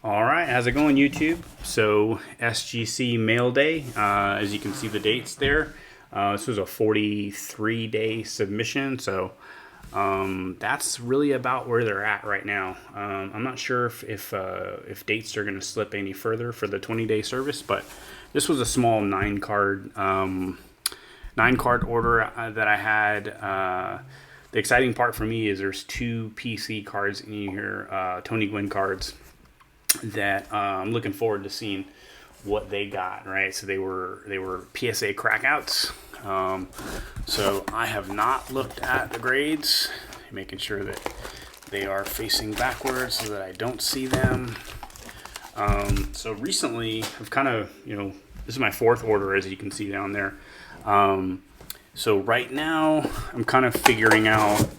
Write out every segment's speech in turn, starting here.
All right, how's it going, YouTube? So SGC mail day, as you can see the dates there. This was a 43-day submission, so that's really about where they're at right now. I'm not sure if dates are going to slip any further for the 20-day service, but this was a small nine card order that I had. The exciting part for me is there's two PC cards in here, Tony Gwynn cards that I'm looking forward to seeing what they got. Right, so they were PSA crackouts. So I have not looked at the grades, making sure that they are facing backwards so that I don't see them. So recently I've kind of, this is my fourth order, as you can see down there. So right now I'm kind of figuring out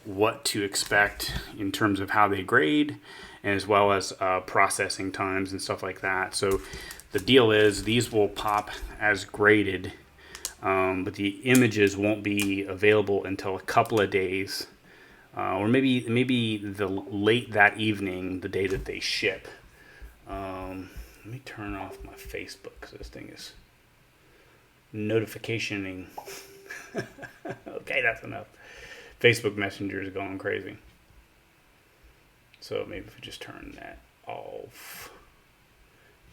what to expect in terms of how they grade, as well as processing times and stuff like that. So the deal is these will pop as graded, but the images won't be available until a couple of days, or maybe the late that evening, the day that they ship. Let me turn off my Facebook because this thing is notificationing. Okay, that's enough. Facebook Messenger is going crazy. So maybe if we just turn that off,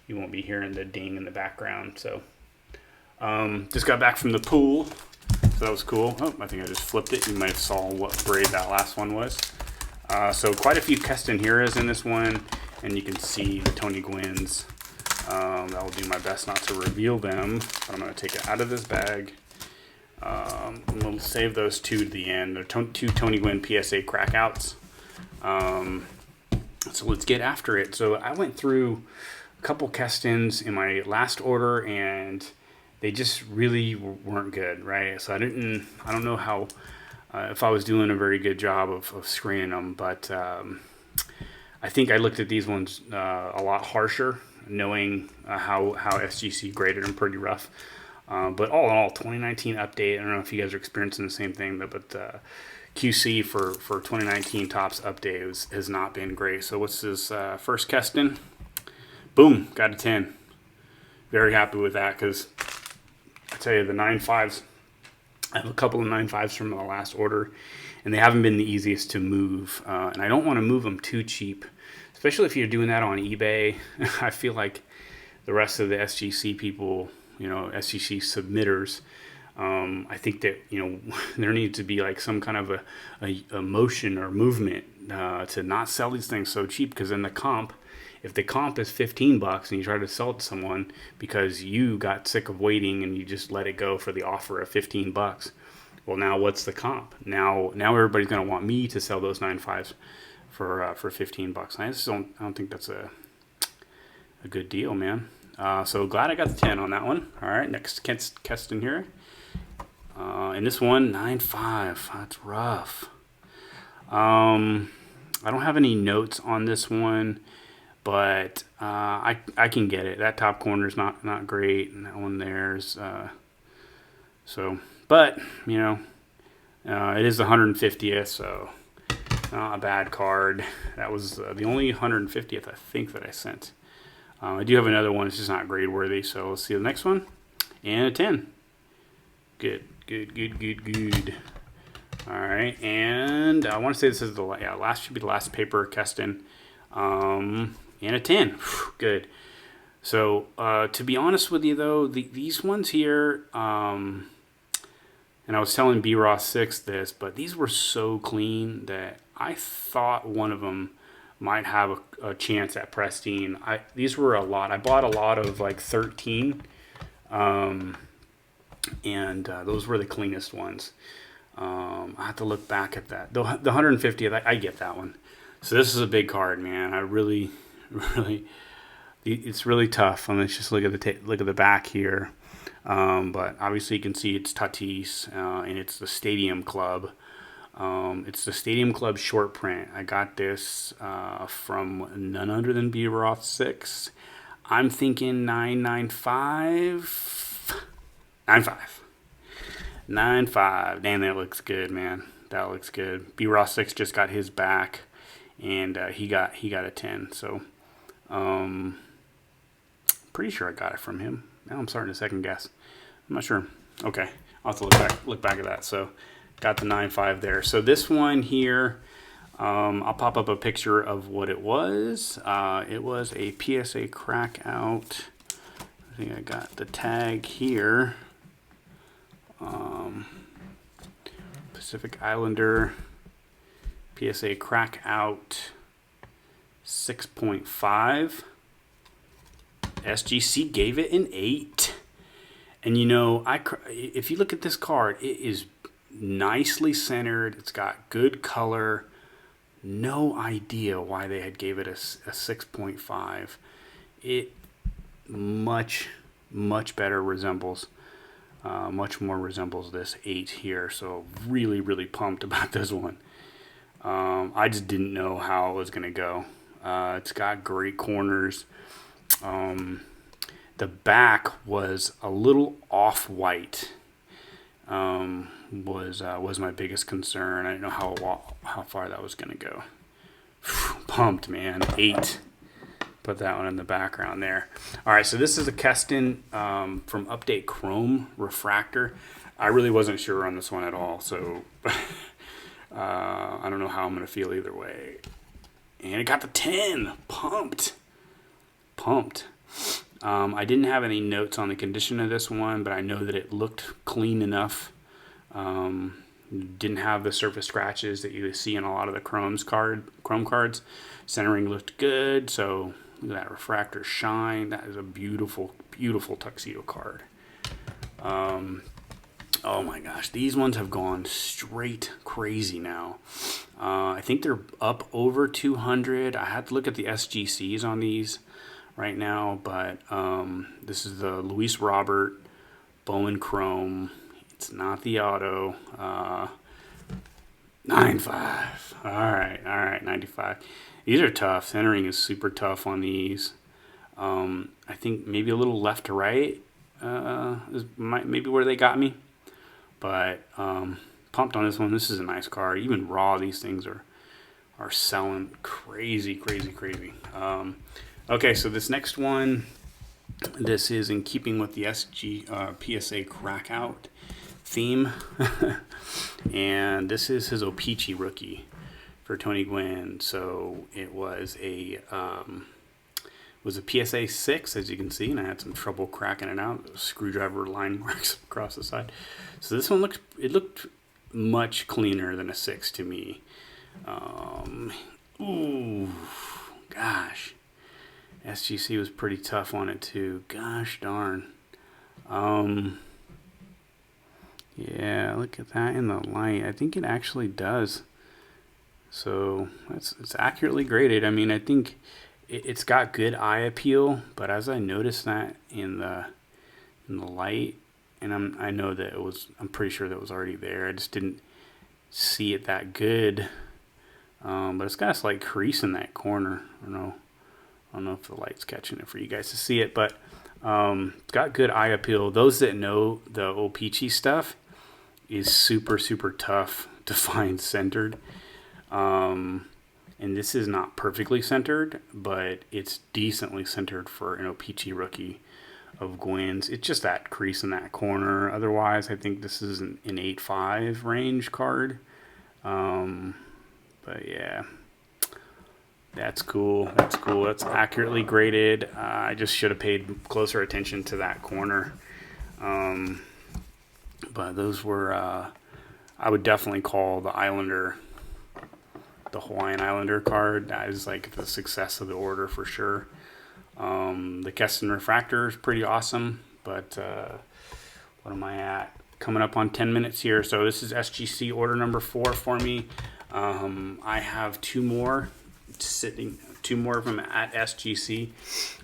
you won't be hearing the ding in the background. So just got back from the pool, so that was cool. Oh, I think I just flipped it. You might have saw what grade that last one was. So quite a few Keston Hiras in this one, and you can see the Tony Gwynns. I will do my best not to reveal them, but I'm going to take it out of this bag. And we'll save those two to the end. They're two Tony Gwynn PSA crackouts. So let's get after it. So I went through a couple Kestons in my last order, and they just really weren't good, right? So I don't know how, if I was doing a very good job of screening them, but I think I looked at these ones a lot harsher, knowing how SGC graded them pretty rough. But all in all, 2019 update. I don't know if you guys are experiencing the same thing, but QC for 2019 Topps update has not been great. So what's this first Keston? Boom, got a 10. Very happy with that, because I tell you, the 9.5s, I have a couple of 9.5s from the last order, and they haven't been the easiest to move. And I don't want to move them too cheap, especially if you're doing that on eBay. I feel like the rest of the SGC people, SGC submitters, I think that, there needs to be like some kind of a motion or movement to not sell these things so cheap, because in the comp, if the comp is $15 and you try to sell it to someone because you got sick of waiting and you just let it go for the offer of $15, well, now what's the comp? Now everybody's going to want me to sell those 9.5s for $15. I don't think that's a good deal, man. So glad I got the 10 on that one. All right, next Keston here. And this one, 9.5. That's rough. I don't have any notes on this one, but I can get it. That top corner is not great, and that one there's but it is the 150th, so not a bad card. That was the only 150th I think that I sent. I do have another one. It's just not grade worthy, so let's see the next one. And a 10. Good. All right, and I want to say this is the should be the last paper Keston. And a 10. Whew, good. So to be honest with you, though, these ones here, and I was telling B-Ross 6 this, but these were so clean that I thought one of them might have a chance at pristine. These were a lot. I bought a lot of like 13, and those were the cleanest ones. I have to look back at that. The 150th, I get that one. So this is a big card, man. I really, it's really tough. Let's just look at the back here. But obviously you can see it's Tatis, and it's the Stadium Club. It's the Stadium Club short print. I got this from none other than B-Roth 6. I'm thinking 9.95. 9.5. Damn, that looks good, man. That looks good. B-Roth 6 just got his back. and he got a 10. So pretty sure I got it from him. Now I'm starting to second guess. I'm not sure. Okay, I'll have to look back at that. So got the 9.5 there. So this one here, I'll pop up a picture of what it was. It was a PSA crackout. I think I got the tag here. Pacific Islander PSA crackout 6.5. SGC gave it an 8. And you know, if you look at this card, it is nicely centered. It's got good color. No idea why they had gave it a 6.5. It much better resembles, much more resembles this 8 here. So really pumped about this one. I just didn't know how it was going to go. It's got great corners. The back was a little off-white. Was my biggest concern. I didn't know how far that was going to go. Pumped, man. 8. Put that one in the background there. All right, so this is a Keston from Update Chrome Refractor. I really wasn't sure on this one at all, so I don't know how I'm going to feel either way. And it got the 10. Pumped. I didn't have any notes on the condition of this one, but I know that it looked clean enough. Didn't have the surface scratches that you see in a lot of the Chrome cards. Centering looked good, so look at that refractor shine. That is a beautiful tuxedo card. Oh my gosh, these ones have gone straight crazy now. I think they're up over 200. I had to look at the SGCs on these right now, but this is the Luis Robert Bowman Chrome. It's not the auto. 9.5. All right, 95. These are tough. Centering is super tough on these. I think maybe a little left to right is maybe where they got me. But pumped on this one. This is a nice card. Even raw, these things are selling crazy. Okay, so this next one, this is in keeping with the PSA crackout theme. And this is his O-Pee-Chee rookie for Tony Gwynn. So it was a PSA 6, as you can see, and I had some trouble cracking it out. Screwdriver line marks across the side. So this one looked much cleaner than a 6 to me. Ooh, gosh. SGC was pretty tough on it too. Gosh darn. Yeah, look at that in the light. I think it actually does. So it's accurately graded. I mean, I think it's got good eye appeal, but as I noticed that in the light, and I know that I'm pretty sure that it was already there. I just didn't see it that good. But it's got a slight crease in that corner. I don't know if the light's catching it for you guys to see it, but it's got good eye appeal. Those that know the O-Pee-Chee stuff is super tough to find centered. And this is not perfectly centered, but it's decently centered for an O-Pee-Chee rookie of Gwynn's. It's just that crease in that corner. Otherwise, I think this is an 8.5 range card. But yeah, that's cool. That's accurately graded. I just should have paid closer attention to that corner. But those were, I would definitely call the Hawaiian Islander card. That is like the success of the order for sure. The Keston Refractor is pretty awesome, but what am I at? Coming up on 10 minutes here. So this is SGC order number 4 for me. I have 2 more of them at SGC,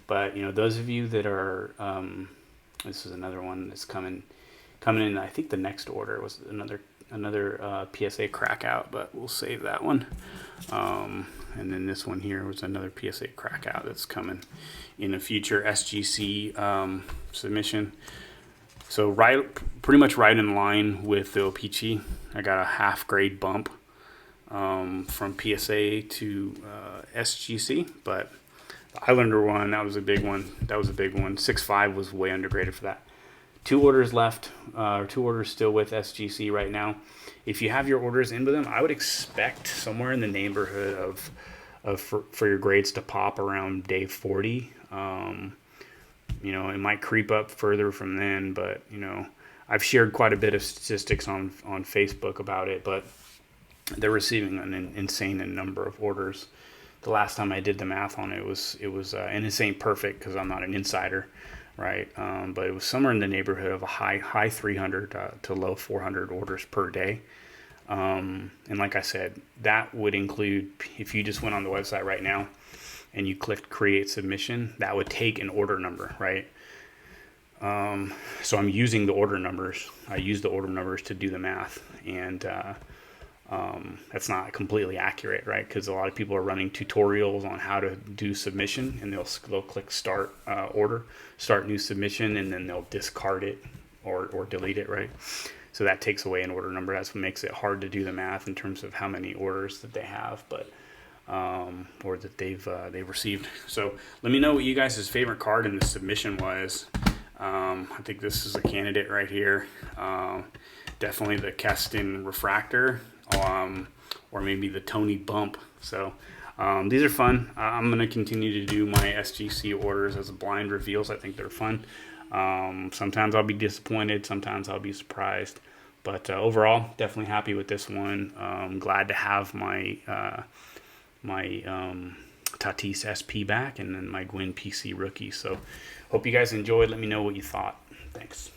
but you know, those of you that are, this is another one that's coming in. I think the next order was another PSA crackout, but we'll save that one. And then this one here was another PSA crackout that's coming in a future SGC submission. So pretty much right in line with the O-Pee-Chee. I got a half grade bump from PSA to SGC, but the Islander one, that was a big one. 6.5 was way undergraded for that. 2 orders left, or 2 orders still with SGC right now. If you have your orders in with them, I would expect somewhere in the neighborhood of for your grades to pop around day 40. It might creep up further from then, but I've shared quite a bit of statistics on Facebook about it, but they're receiving an insane number of orders. The last time I did the math on it, and this ain't perfect because I'm not an insider, right? But it was somewhere in the neighborhood of a high 300 to low 400 orders per day. And like I said, that would include, if you just went on the website right now and you clicked create submission, that would take an order number, right? So I'm using the order numbers. I use the order numbers to do the math, and that's not completely accurate, right? Because a lot of people are running tutorials on how to do submission, and they'll click start order, start new submission, and then they'll discard it or delete it, right? So that takes away an order number. That's what makes it hard to do the math in terms of how many orders that they have, or that they've received. So let me know what you guys' favorite card in the submission was. I think this is a candidate right here. Definitely the Keston Refractor, or maybe the Tony Bump. So these are fun. I'm going to continue to do my SGC orders as blind reveals. I think they're fun. Sometimes I'll be disappointed. Sometimes I'll be surprised. But overall, definitely happy with this one. Glad to have my Tatis SP back, and then my Gwyn PC rookie. So hope you guys enjoyed. Let me know what you thought. Thanks.